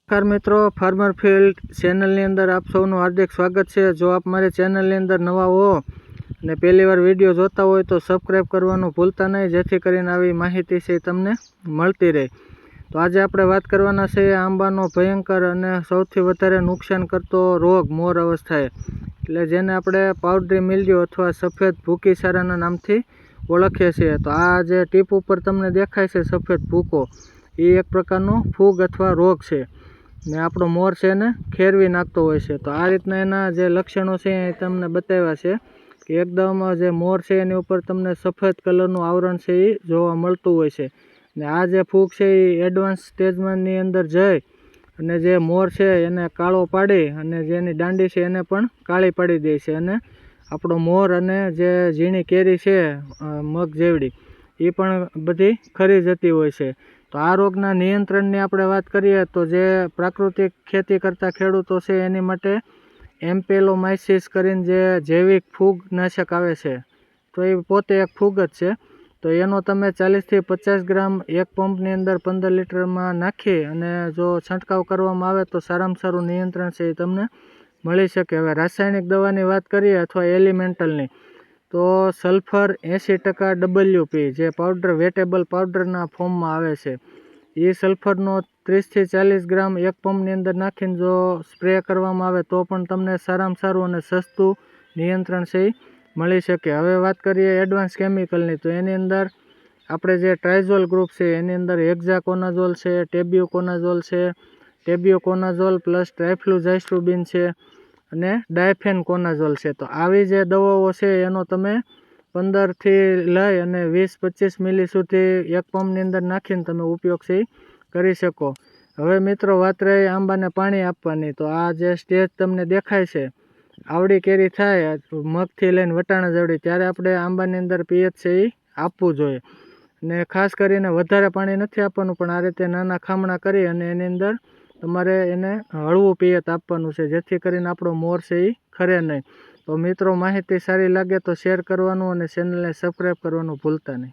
નમસ્કાર મિત્રો, farmer field ચેનલની અંદર આપ સૌનું હાર્દિક સ્વાગત છે। જો આપ મારી ચેનલની અંદર નવા હો અને પહેલી વાર વિડીયો જોતા હોય તો સબસ્ક્રાઈબ કરવાનું ભૂલતા નહીં, જેથી કરીને આવી માહિતી છે તમને મળતી રહે। તો આજે આપણે વાત કરવાના છે આંબાનો ભયંકર અને સૌથી વધારે નુકસાન કરતો રોગ મોર અવસ્થાએ, એટલે જેને આપણે પાવડરી મિલ્ડ્યુ અથવા સફેદ ભૂકી સારાના નામથી ઓળખીએ છીએ। તો આ જે ટીપ ઉપર તમને દેખાય છે સફેદ ભૂકો, એ એક પ્રકારનો ફૂગ અથવા રોગ છે ને આપણો મોર છે એને ખેરવી નાખતો હોય છે। તો આ રીતના એના જે લક્ષણો છે એ તમને બતાવ્યા છે કે એકદમ જે મોર છે એની ઉપર તમને સફેદ કલરનું આવરણ છે એ જોવા મળતું હોય છે ને આ જે ફૂગ છે એ એડવાન્સ સ્ટેજમાંની અંદર જઈ અને જે મોર છે એને કાળો પાડી અને જેની દાંડી છે એને પણ કાળી પાડી દે છે અને આપણો મોર અને જે ઝીણી કેરી છે મગ જેવડી એ પણ બધી ખરી જતી હોય છે। તો આ રોગના નિયંત્રણની આપણે વાત કરીએ તો જે પ્રાકૃતિક ખેતી કરતા ખેડૂતો છે એની માટે એમ્પેલોમાઇસિસ કરીને જે જૈવિક ફૂગનાશક આવે છે, તો એ પોતે એક ફૂગ જ છે। તો એનો તમે 40થી 50 ગ્રામ એક પંપની અંદર 15 લીટરમાં નાખી અને જો છંટકાવ કરવામાં આવે તો સારામાં સારું નિયંત્રણ છે એ તમને મળી શકે। હવે રાસાયણિક દવાની વાત કરીએ અથવા એલિમેન્ટલની, તો સલ્ફર 80% WP જે પાવડર વેટેબલ પાવડરના ફોર્મમાં આવે છે, એ સલ્ફરનો 30થી 40 ગ્રામ એક પંપની અંદર નાખીને જો સ્પ્રે કરવામાં આવે તો પણ તમને સારામાં સારું અને સસ્તું નિયંત્રણ છે એ મળી શકે। હવે વાત કરીએ એડવાન્સ કેમિકલની, તો એની અંદર આપણે જે ટ્રાઇઝોલ ગ્રુપ છે એની અંદર હેક્ઝાકોનાઝોલ છે, ટેબ્યુકોનાઝોલ છે, ટેબ્યુકોનાઝોલ પ્લસ ટ્રાઇફ્લુઝાઇસ્ટ્રુબિન છે અને ડાયફેનકોનાઝોલ છે। તો આવી જે દવાઓ છે એનો તમે 15થી લઈ અને 20-25 મિલી સુધી એક પંપની અંદર નાખીને તમે ઉપયોગ છે એ કરી શકો। હવે મિત્રો વાત રહી આંબાને પાણી આપવાની, તો આ જે સ્ટેજ તમને દેખાય છે આવડી કેરી થાય મગથી લઈને વટાણા જેવડી, ત્યારે આપણે આંબાની અંદર પીએચ છે એ આપવું જોઈએ ને ખાસ કરીને વધારે પાણી નથી આપવાનું, પણ આ રીતે નાના ખામણા કરી અને એની અંદર તમારે એને હળવું પિયત આપવાનું છે, જેથી કરીને આપણો મોર છે એ ખરે નહીં। તો મિત્રો માહિતી સારી લાગે તો શેર કરવાનું અને ચેનલને સબસ્ક્રાઈબ કરવાનું ભૂલતા નહીં।